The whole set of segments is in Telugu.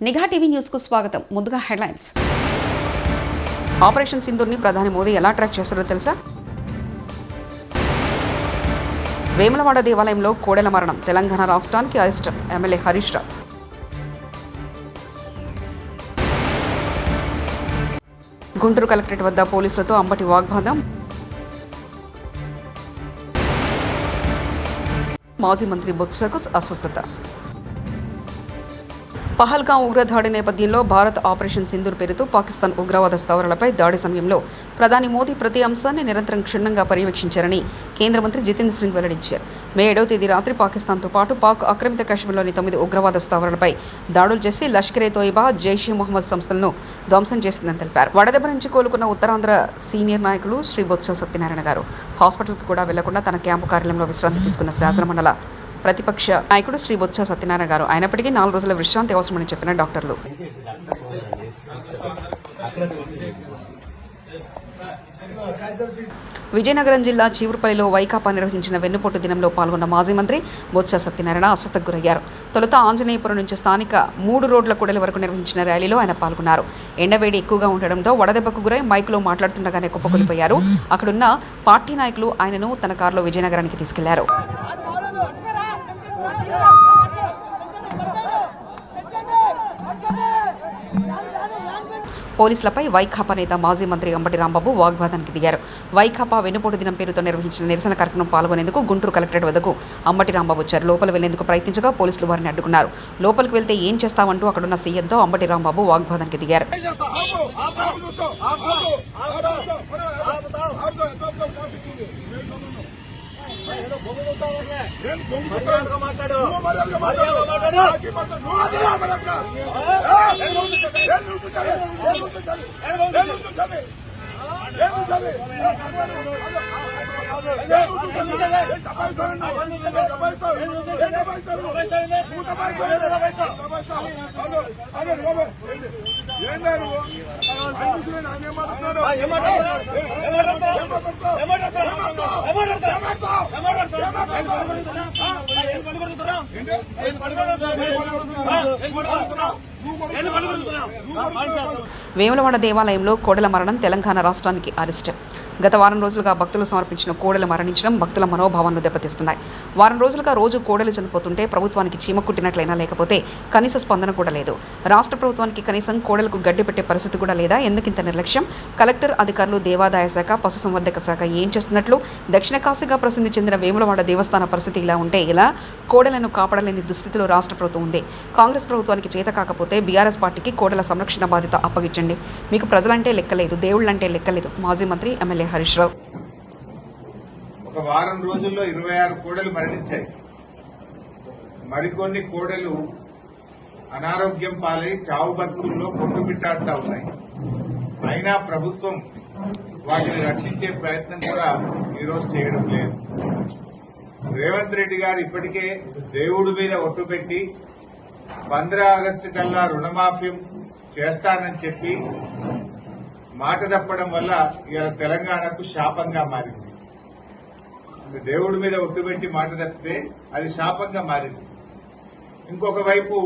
నిఘా టీవీ న్యూస్ కు స్వాగతం. ముందుగా హెడ్లైన్స్. ఆపరేషన్ సింధూర్ని ప్రధాని మోదీ ఎలా ట్రాక్ చేశారో తెలుసా? వేములవాడ దేవాలయంలో కోడెల మరణం, తెలంగాణ రాష్ట్రానికి arrest, MLA Harish Rao. Guntur collectorate వద్ద పోలీసులతో అంబటి వాగ్వాదం, మాజీ మంత్రి బొత్సకు అస్వస్థత. పహల్గాం ఉగ్రదాడి నేపథ్యంలో భారత్ ఆపరేషన్ సింధూర్ పేరుతో పాకిస్తాన్ ఉగ్రవాద స్థావరాలపై దాడి సమయంలో ప్రధాని మోదీ ప్రతి అంశాన్ని నిరంతరం క్షుణ్ణంగా పర్యవేక్షించారని కేంద్ర మంత్రి జితేంద్ర సింగ్ వెల్లడించారు. మే 7వ తేదీ రాత్రి పాకిస్తాన్తో పాటు పాక్ ఆక్రమిత కాశ్మీర్లోని 9 ఉగ్రవాద స్థావరాలపై దాడులు చేసి లష్కరే తోయిబా, జైషే మొహమ్మద్ సంస్థలను ధ్వంసం చేసిందని తెలిపారు. వడదెబ్బ నుంచి కోలుకున్న ఉత్తరాంధ్ర సీనియర్ నాయకులు శ్రీ బొత్స సత్యనారాయణ గారు హాస్పిటల్కి కూడా వెళ్లకుండా తన క్యాంపు కార్యాలయంలో విశ్రాంతి తీసుకున్న శాసనమండలి ప్రతిపక్ష నాయకుడు శ్రీ బొత్స సత్యనారాయణ గారు. అయినప్పటికీ 4 రోజుల విశ్రాంతి అవసరమని చెప్పిన డాక్టర్లు. విజయనగరం జిల్లా చీవురుపల్లిలో వైకాపా నిర్వహించిన వెన్నుపోటు దినంలో పాల్గొన్న మాజీ మంత్రి బొత్స సత్యనారాయణ అస్వస్థకు గురయ్యారు. తొలుత ఆంజనేయపురం నుంచి స్థానిక 3 రోడ్ల కూడలి వరకు నిర్వహించిన ర్యాలీలో ఆయన పాల్గొన్నారు. ఎండవేడి ఎక్కువగా ఉండడంతో వడదెబ్బకు గురై మైక్లో మాట్లాడుతుండగానే కుప్పకూలిపోయారు. అక్కడున్న పార్టీ నాయకులు ఆయనను తన కారులో విజయనగరానికి తీసుకెళ్లారు. పోలీసులపై వైకాపా నేత మాజీ మంత్రి అంబటి రాంబాబు వాగ్వాదానికి దిగారు. వైకాపా వెన్నుపోటు దినం పేరుతో నిర్వహించిన నిరసన కార్యక్రమం పాల్గొనేందుకు గుంటూరు కలెక్టరేట్ వద్దకు అంబటి రాంబాబు వచ్చారు. లోపల వెళ్లేందుకు ప్రయత్నించగా పోలీసులు వారిని అడ్డుకున్నారు. లోపలికి వెళ్తే ఏం చేస్తామంటూ అక్కడున్న సీఎంతో అంబటి రాంబాబు వాగ్వాదానికి దిగారు. వేములవాడ దేవాలయంలో కోడెల మరణం, తెలంగాణ రాష్ట్రానికి అరెస్ట్. గత వారం రోజులుగా భక్తులు సమర్పించిన కోడెలు మరణించడం భక్తుల మనోభావాలను దెబ్బతీస్తున్నాయి. వారం రోజులుగా రోజు కోడెలు చనిపోతుంటే ప్రభుత్వానికి చీమ కుట్టినట్లయినా లేకపోతే కనీస స్పందన కూడా లేదు. రాష్ట్ర ప్రభుత్వానికి కనీసం కోడెలకు గడ్డి పెట్టే పరిస్థితి కూడా లేదా? ఎందుకింత నిర్లక్ష్యం? కలెక్టర్, అధికారులు, దేవాదాయ శాఖ, పశుసంవర్ధక శాఖ ఏం చేస్తున్నట్లు? దక్షిణ కాశీగా ప్రసిద్ధి చెందిన వేములవాడ దేవస్థాన పరిస్థితి ఇలా ఉంటే ఇలా కోడెలను కాపాడలేని దుస్థితిలో రాష్ట్ర ప్రభుత్వం ఉంది. కాంగ్రెస్ ప్రభుత్వానికి చేత కాకపోతే బీఆర్ఎస్ పార్టీకి కోడెల సంరక్షణ బాధ్యత అప్పగించండి. మీకు ప్రజలంటే లెక్కలేదు, దేవుళ్ళంటే లెక్కలేదు. మాజీ మంత్రి ఎమ్మెల్యే హరీష్ రావు. ఒక వారం రోజుల్లో 26 కోడెలు మరణించాయి. మరికొన్ని కోడెలు అనారోగ్యం పాలై చావు బతుకుల్లో కొట్టుమిట్టాడుతూ ఉన్నాయి. అయినా ప్రభుత్వం వాటిని రక్షించే ప్రయత్నం కూడా ఈరోజు చేయడం లేదు. రేవంత్ రెడ్డి గారు ఇప్పటికే దేవుడి మీద ఒట్టు పెట్టి 15 ఆగస్టు కల్లా రుణమాఫీ చేస్తానని చెప్పి మాట తప్పడం వల్ల ఇవాళ తెలంగాణకు శాపంగా మారింది. దేవుడి మీద ఒట్టు పెట్టి మాట తప్పితే అది శాపంగా మారింది. ఇంకొక వైపు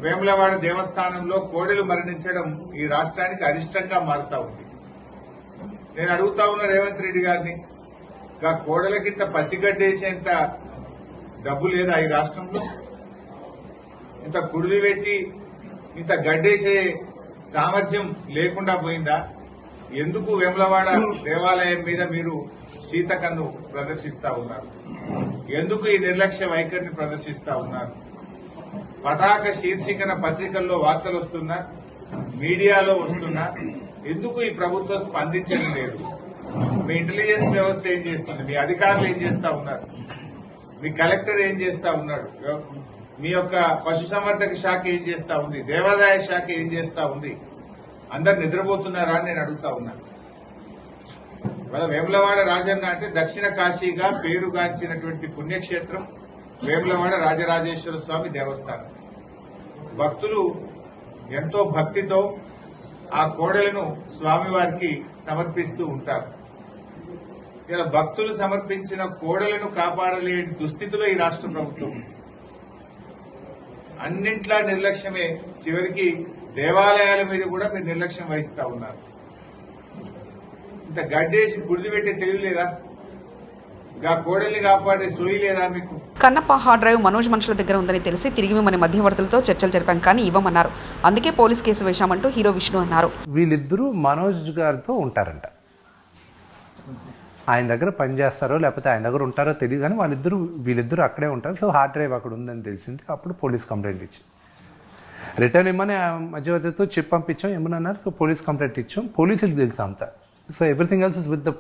వేములవాడ దేవస్థానంలో కోడెలు మరణించడం ఈ రాష్ట్రానికి అరిష్టంగా మారుతా ఉంది. నేను అడుగుతా ఉన్న రేవంత్ రెడ్డి గారిని, కోడెలకింత పచ్చిగడ్డేసేంత డబ్బు లేదా ఈ రాష్ట్రంలో? ఇంత కుడిది పెట్టి ఇంత గడ్డేసే సామర్థ్యం లేకుండా పోయిందా? ఎందుకు వేములవాడ దేవాలయం మీద మీరు శీతకన్ను ప్రదర్శిస్తా ఉన్నారు? ఎందుకు ఈ నిర్లక్ష్య వైఖరిని ప్రదర్శిస్తా ఉన్నారు? పతాక శీర్షికన పత్రికల్లో వార్తలు వస్తున్నా, మీడియాలో వస్తున్నా, ఎందుకు ఈ ప్రభుత్వం స్పందించడం లేదు? మీ ఇంటెలిజెన్స్ వ్యవస్థ ఏం చేస్తుంది? మీ అధికారులు ఏం చేస్తా ఉన్నారు? మీ కలెక్టర్ ఏం చేస్తా ఉన్నాడు? మీ యొక్క పశుసంవర్ధక శాఖ ఏం చేస్తా ఉంది? దేవాదాయ శాఖ ఏం చేస్తా ఉంది? అందరు నిద్రపోతున్నారా అని నేను అడుగుతా ఉన్నాను. ఇవాళ వేములవాడ రాజన్న అంటే దక్షిణ కాశీగా పేరుగాంచినటువంటి పుణ్యక్షేత్రం వేములవాడ రాజరాజేశ్వర స్వామి దేవస్థానం. భక్తులు ఎంతో భక్తితో ఆ కోడెలను స్వామివారికి సమర్పిస్తూ ఉంటారు. ఇలా భక్తులు సమర్పించిన కోడెలను కాపాడలేని దుస్థితిలో ఈ రాష్ట్ర ప్రభుత్వం ఉంది. అన్నింట్లా నిర్లక్ష్యమే. చివరికి దేవాలయాల మీద కూడా మీరు నిర్లక్ష్యం వహిస్తా ఉన్నారు. ఇంత గడ్డేసి గుడిది పెట్టే తెలివి లేదా? ఇంకా కోడల్ని కాపాడే సోయి లేదా మీకు? కన్నప్ప హార్డ్ డ్రైవ్ మనోజ్ మనుషుల దగ్గర ఉందని తెలిసి తిరిగి మన మధ్యవర్తులతో చర్చలు జరిపాం కానీ ఇవ్వమన్నారు. అందుకే పోలీస్ కేసు వేశామంటూ హీరో విష్ణు అన్నారు. వీళ్ళిద్దరూ మనోజ్ గారితో ఉంటారంట. ఆయన దగ్గర పనిచేస్తారో లేకపోతే ఆయన దగ్గర ఉంటారో తెలియదు కానీ వీళ్ళిద్దరూ అక్కడే ఉంటారు. సో హార్డ్ డ్రైవ్ అక్కడ ఉందని తెలిసింది. అప్పుడు పోలీస్ కంప్లైంట్ ఇచ్చాం. రిటర్న్ ఇమ్మని మధ్యవర్తితో చెప్పి పంపించాం. ఏమన్నారు? సో పోలీస్ కంప్లైంట్ ఇచ్చాం. పోలీసులకు తెలుసు అంతా. So everything else is with the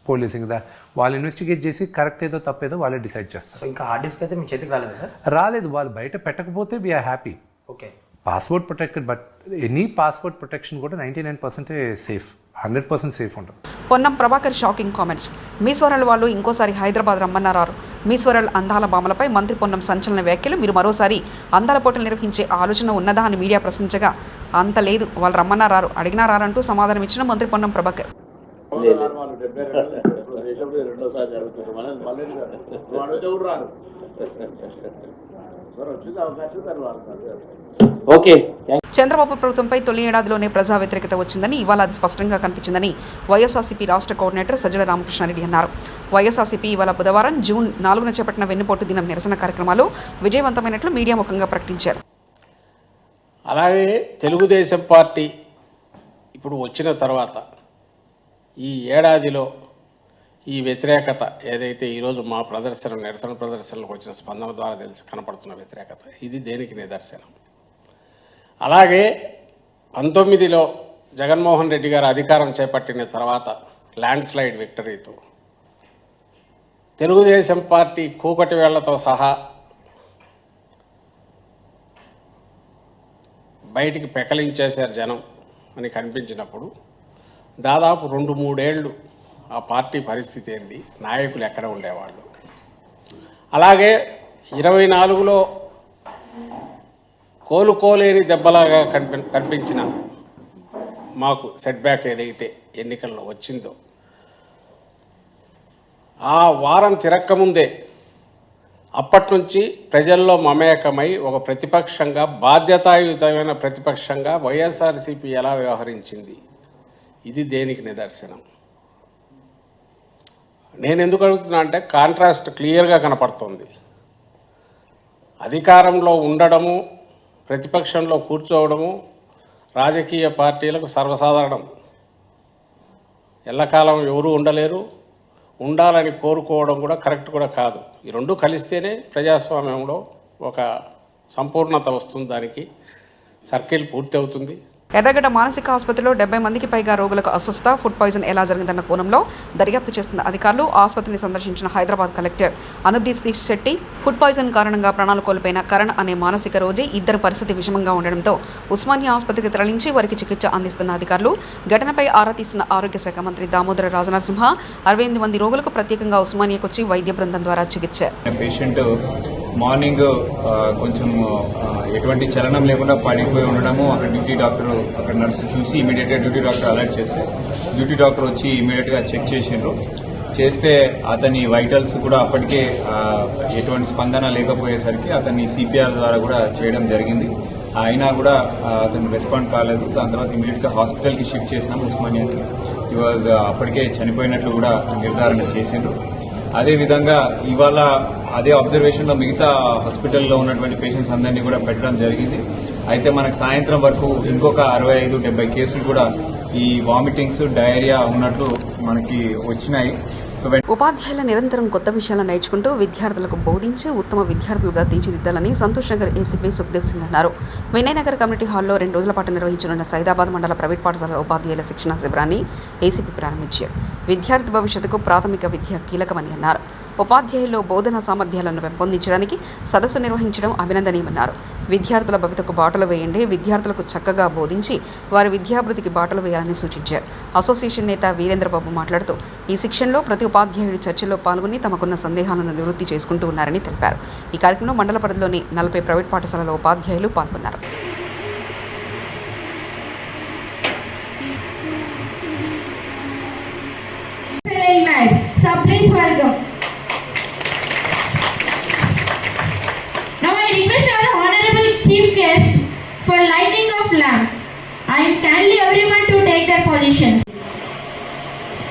policing. వాళ్ళు ఇన్వెస్టిగేట్ చేసి కరెక్ట్ ఏదో తప్పేదో వాళ్ళే డిసైడ్ చేస్తారు. సో ఇంకా హార్డ్ డిస్క్ అయితే మీ చేతికి రాలేదు సార్? రాలేదు. వాళ్ళు బయట పెట్టకపోతే we are happy. Okay, passport protected, but any passport protection కూడా 99% సేఫ్, 100% సేఫ్ ఉంటుంది. Ponnam Prabhakar shocking comments. మీస్వరల్ వాళ్ళు ఇంకోసారి హైదరాబాద్ రమ్మన్నారు. మీస్వరల్ అందాల భామలపై మంత్రి పొన్నం సంచలన వ్యాఖ్యలు. మీరు మరోసారి అందాల పోటీలు నిర్వహించే ఆలోచన ఉన్నదా అని మీడియా ప్రశ్నించగా అంత లేదు, వాళ్ళు రమ్మన్నారు, అడిగినారంటూ సమాధానం ఇచ్చిన మంత్రి పొన్నం ప్రభాకర్. చంద్రబాబు ప్రభుత్వంపై తొలి ఏడాదిలోనే ప్రజా వ్యతిరేకత వచ్చిందని, ఇవాళ అది స్పష్టంగా కనిపించిందని వైఎస్ఆర్సీపీ రాష్ట్ర కోఆర్డినేటర్ సజ్జల రామకృష్ణారెడ్డి అన్నారు. వైఎస్ఆర్సీపీ ఇవాళ బుధవారం జూన్ 4న చేపట్టిన వెన్నుపోటు దినం నిరసన కార్యక్రమాలు విజయవంతమైనట్లు మీడియా ముఖంగా ప్రకటించారు. అలాగే తెలుగుదేశం పార్టీ ఇప్పుడు వచ్చిన తర్వాత ఈ ఏడాదిలో ఈ వ్యతిరేకత ఏదైతే ఈరోజు మా నిరసన ప్రదర్శనలకు వచ్చిన స్పందన ద్వారా కనపడుతున్న వ్యతిరేకత, ఇది దేనికి నిదర్శనం. అలాగే 19లో జగన్మోహన్ రెడ్డి గారు అధికారం చేపట్టిన తర్వాత ల్యాండ్ స్లైడ్ విక్టరీతో తెలుగుదేశం పార్టీ కూకటి వేళ్లతో సహా బయటికి పెకలించేశారు జనం అని కనిపించినప్పుడు దాదాపు 2-3 ఏళ్ళు ఆ పార్టీ పరిస్థితి ఏంది, నాయకులు ఎక్కడ ఉండేవాళ్ళు. అలాగే 24లో కోలుకోలేని దెబ్బలాగా కనిపించిన మాకు సెట్ బ్యాక్ ఏదైతే ఎన్నికల్లో వచ్చిందో, ఆ వారం తిరక్కముందే అప్పటి నుంచి ప్రజల్లో మమేకమై ఒక ప్రతిపక్షంగా, బాధ్యతాయుతమైన ప్రతిపక్షంగా వైఎస్ఆర్సీపీ ఎలా వ్యవహరించింది, ఇది దేనికి నిదర్శనం. నేను ఎందుకు అడుగుతున్నా అంటే కాంట్రాస్ట్ క్లియర్గా కనపడుతుంది. అధికారంలో ఉండడము, ప్రతిపక్షంలో కూర్చోవడము రాజకీయ పార్టీలకు సర్వసాధారణం. ఎల్లకాలం ఎవరూ ఉండలేరు, ఉండాలని కోరుకోవడం కూడా కరెక్ట్ కూడా కాదు. ఈ రెండు కలిస్తేనే ప్రజాస్వామ్యంలో ఒక సంపూర్ణత వస్తుంది, దానికి సర్కిల్ పూర్తి అవుతుంది. ఎర్రగడ్డ మానసిక ఆసుపత్రిలో 70 మందికి పైగా రోగులకు అస్వస్థ, ఫుడ్ పాయిజన్ ఎలా జరిగిందన్న కోణంలో దర్యాప్తు చేస్తున్న అధికారులు. ఆసుపత్రిని సందర్శించిన Hyderabad collector Anudeep Shetty food poison కారణంగా ప్రాణాలు కోల్పోయిన కరణ్ అనే మానసిక రోగి ఇద్దరు పరిస్థితి విషమంగా ఉండడంతో ఉస్మానియా ఆసుపత్రికి తరలించి వారికి చికిత్స అందిస్తున్న అధికారులు. ఘటనపై ఆరా తీసిన ఆరోగ్య శాఖ మంత్రి దామోదర రాజనరసింహ 68 మంది రోగులకు ప్రత్యేకంగా ఉస్మానియాకు వచ్చి వైద్య బృందం ద్వారా చికిత్స. పేషెంట్ మార్నింగ్ కొంచెం ఎటువంటి చలనం లేకుండా పడిపోయి ఉండడము, అక్కడ డ్యూటీ డాక్టర్, అక్కడ నర్సు చూసి ఇమీడియట్గా డ్యూటీ డాక్టర్ అలర్ట్ చేస్తే డ్యూటీ డాక్టర్ వచ్చి ఇమీడియట్గా చెక్ చేస్తే అతని వైటల్స్ కూడా అప్పటికే ఎటువంటి స్పందన లేకపోయేసరికి అతన్ని సిపిఆర్ ద్వారా కూడా చేయడం జరిగింది. అయినా కూడా అతను రెస్పాండ్ కాలేదు. దాని తర్వాత ఇమీడియట్గా హాస్పిటల్కి షిఫ్ట్ చేసినాం ఉస్మానియాకి. ఈ వాజ్ అప్పటికే చనిపోయినట్లు కూడా నిర్ధారణ చేసిండ్రు. అదేవిధంగా ఇవాళ అదే అబ్జర్వేషన్లో మిగతా హాస్పిటల్లో ఉన్నటువంటి పేషెంట్స్ అందరినీ కూడా పెట్టడం జరిగింది. అయితే మనకు సాయంత్రం వరకు ఇంకొక 65-70 కేసులు కూడా ఈ వామిటింగ్స్, డయేరియా ఉన్నట్లు మనకి వచ్చినాయి. ఉపాధ్యాయుల నిరంతరం కొత్త విషయాలను నేర్చుకుంటూ విద్యార్థులకు బోధించి ఉత్తమ విద్యార్థులుగా తీర్చిదిద్దాలని సంతోష్ నగర్ ఏసీపీ సుఖ్దేవ్ సింగ్ అన్నారు. వినయనగర్ కమ్యూనిటీ హాల్లో 2 రోజుల పాటు నిర్వహించనున్న సైదాబాద్ మండల ప్రైవేట్ పాఠశాల ఉపాధ్యాయుల శిక్షణ శిబిరాన్ని ఏసీపీ ప్రారంభించారు. విద్యార్థి భవిష్యత్తుకు ప్రాథమిక విద్య కీలకమని అన్నారు. ఉపాధ్యాయుల్లో బోధనా సామర్థ్యాలను పెంపొందించడానికి సదస్సు నిర్వహించడం అభినందనీయమన్నారు. విద్యార్థుల భవితకు బాటలు వేయండి, విద్యార్థులకు చక్కగా బోధించి వారి విద్యాభివృద్ధికి బాటలు వేయాలని సూచించారు. అసోసియేషన్ నేత వీరేంద్రబాబు మాట్లాడుతూ ఈ శిక్షణలో ప్రతి ఉపాధ్యాయుడు చర్చల్లో పాల్గొని తమకున్న సందేహాలను నివృత్తి చేసుకుంటూ ఉన్నారని తెలిపారు. ఈ కార్యక్రమంలో మండల పరిధిలోని 40 ప్రైవేట్ పాఠశాలల ఉపాధ్యాయులు పాల్గొన్నారు. Now I request our Honorable Chief flag. I kindly everyone to take their positions.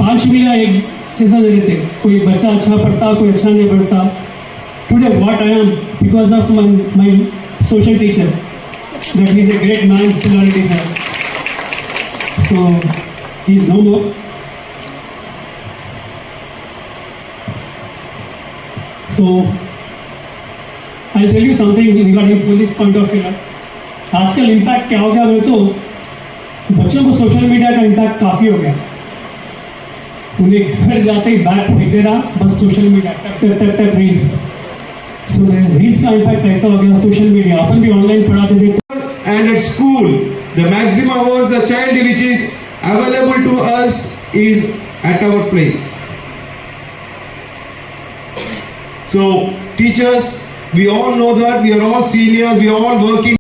5 मिला एक कैसा दे देते, कोई बच्चा अच्छा पढ़ता, कोई अच्छा नहीं पढ़ता. Today what I am because of my social teacher, that he is a great man, Pillar teacher. So he is no more. So I'll tell you something regarding police point of view. आजकल इम्पैक्ट क्या हो गया बोले तो बच्चों को सोशल मीडिया का इम्पैक्ट काफ़ी हो गया. उन्हें घर जाते ही बैग फेंक दे रहा, बस सोशल मीडिया टक रील्स. सो रील्स का इम्पैक्ट ऐसा हो गया, सोशल मीडिया अपन भी ऑनलाइन पढ़ाते थे. And at school, the maximum hours the child which is available to us is at our place. So teachers, we all know that we are all seniors, we are all working.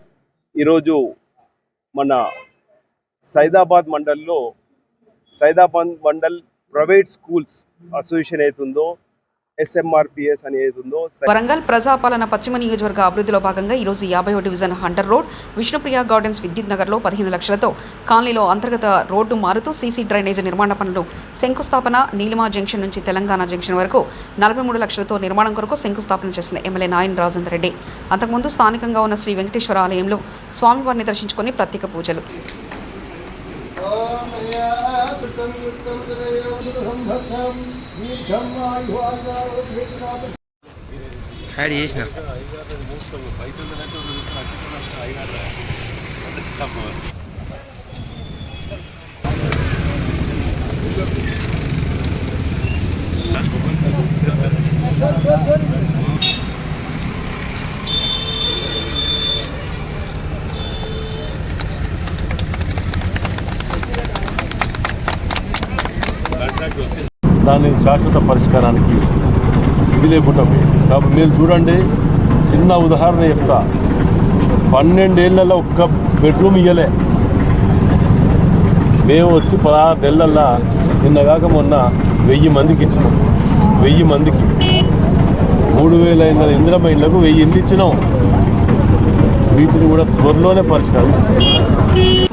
ఈరోజు మన Saidabad Mandal private schools association ఏతుందో SMRPS అని ఏతుందో వరంగల్ ప్రజాపాలన పశ్చిమ నియోజకవర్గ అభివృద్ధిలో భాగంగా ఈరోజు 50వ division Hunter Road Vishnupriya Gardens Vidyut నగర్లో 15 లక్షలతో కాలనీలో అంతర్గత రోడ్డు మారుతూ సీసీ డ్రైనేజ్ నిర్మాణ పనులు శంకుస్థాపన. నీలిమా జంక్షన్ నుంచి తెలంగాణ జంక్షన్ వరకు 43 లక్షలతో నిర్మాణం కొరకు శంకుస్థాపన చేసిన ఎమ్మెల్యే నాయన్ రాజేందర్ రెడ్డి. అంతకుముందు స్థానికంగా ఉన్న శ్రీ వెంకటేశ్వర ఆలయంలో స్వామివారిని దర్శించుకొని ప్రత్యేక పూజలు. దాని శాశ్వత పరిష్కారానికి ఇది లేకుండా కాబట్టి మీరు చూడండి, చిన్న ఉదాహరణ చెప్తా. 12 ఏళ్లలో ఒక్క బెడ్రూమ్ ఇవ్వలే. మేము వచ్చి 16 నెలల్లో నిన్నగాక మొన్న 1000 మందికి ఇచ్చినాం. 1000 మందికి 3500 ఇందిరమ్మ ఇళ్లకు 1000 ఇండ్లు ఇచ్చినాం. వీటిని కూడా త్వరలోనే పరిష్కారం చేస్తాం.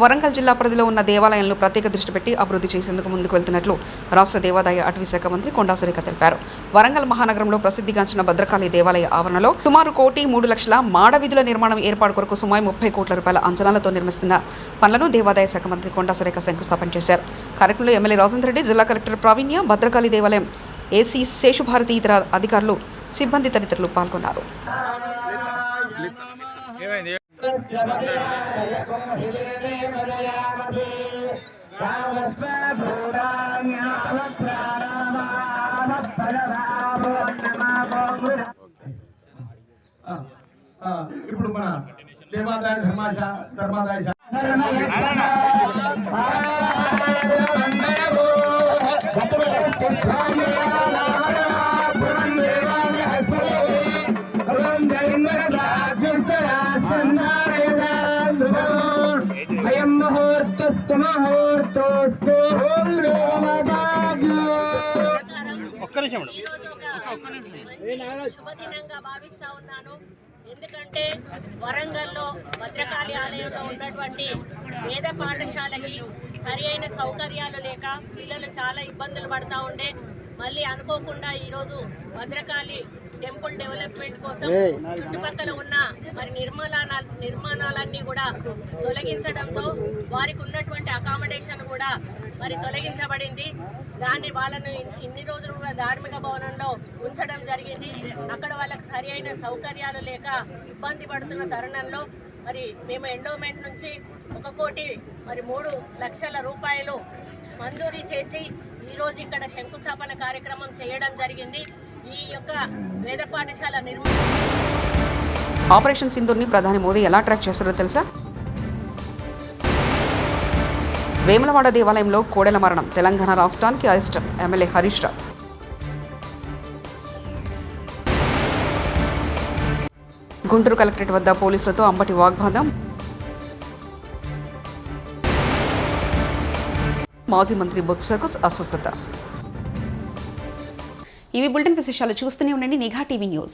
వరంగల్ జిల్లా పరిధిలో ఉన్న దేవాలయాలను ప్రత్యేక దృష్టి పెట్టి అభివృద్ధి చేసేందుకు ముందుకు వెళ్తున్నట్లు రాష్ట్ర దేవాదాయ అటవీ శాఖ మంత్రి కొండా సురేఖ తెలిపారు. వరంగల్ మహానగరంలో ప్రసిద్ధిగాంచిన భద్రకాళి దేవాలయ ఆవరణలో సుమారు 1,03,00,000 మాడ వీధుల నిర్మాణం ఏర్పాటు కొరకు సుమారు 30 కోట్ల రూపాయల అంచనాలతో నిర్మిస్తున్న పనులను దేవాదాయ శాఖ మంత్రి కొండా సురేఖ శంకుస్థాపన చేశారు. కార్యక్రమంలో ఎమ్మెల్యే రాజేందర్ రెడ్డి, జిల్లా కలెక్టర్ ప్రావీణ్య, భద్రకాళి దేవాలయం ఏసీ శేషుభారతి, ఇతర అధికారులు, సిబ్బంది తదితరులు పాల్గొన్నారు. ఇప్పుడు మన దేవాదాయ ధర్మాదాయ శుభదినంగా భావిస్తా ఉన్నాను. ఎందుకంటే వరంగల్లో భద్రకాళి ఆలయంలో ఉన్నటువంటి వేద పాఠశాలకి సరి అయిన సౌకర్యాలు లేక పిల్లలు చాలా ఇబ్బందులు పడతా ఉండే, మళ్ళీ అనుకోకుండా ఈరోజు భద్రకాళి టెంపుల్ డెవలప్మెంట్ కోసం చుట్టుపక్కల ఉన్న మరి నిర్మాణాలన్నీ కూడా తొలగించడంతో వారికి ఉన్నటువంటి అకామిడేషన్ కూడా మరి తొలగించబడింది. దాన్ని వాళ్ళను ఇన్ని రోజులు కూడా ధార్మిక భవనంలో ఉంచడం జరిగింది. అక్కడ వాళ్ళకి సరి అయిన సౌకర్యాలు లేక ఇబ్బంది పడుతున్న తరుణంలో మరి మేము ఎండోమెంట్ నుంచి 1,03,00,000 రూపాయలు మంజూరీ చేసి ఈరోజు ఇక్కడ శంకుస్థాపన కార్యక్రమం చేయడం జరిగింది. ఈ యొక్క వేద పాఠశాల ఆపరేషన్ సింధూర్ని ప్రధాని మోదీ ఎలా ట్రాక్ చేస్తారో తెలుసా? వేములవాడ దేవాలయంలో కోడెల మరణం తెలంగాణ రాష్ట్రానికి అయిష్టం. ఎమ్మెల్యే హరీష్ రావు. గుంటూరు కలెక్టరేట్ వద్ద పోలీసులతో అంబటి వాగ్వాదం. మాజీ మంత్రి బొత్సకు అస్వస్థత. ఇవి బులెటిన్ విశేషాలు. చూస్తూనే ఉండండి నిఘా టీవీ న్యూస్.